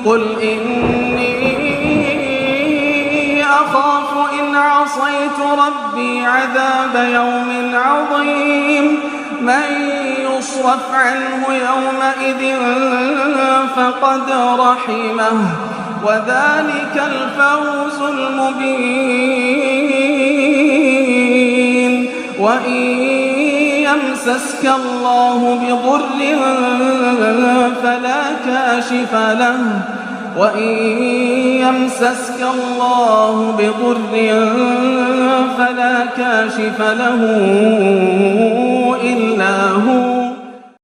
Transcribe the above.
قل إني أخاف إن عصيت ربي عذاب يوم عظيم من يصرف عنه يومئذ فقد رحمه وذلك الفوز المبين وإن يمسسك الله بضر فلا كاشف له إلا هو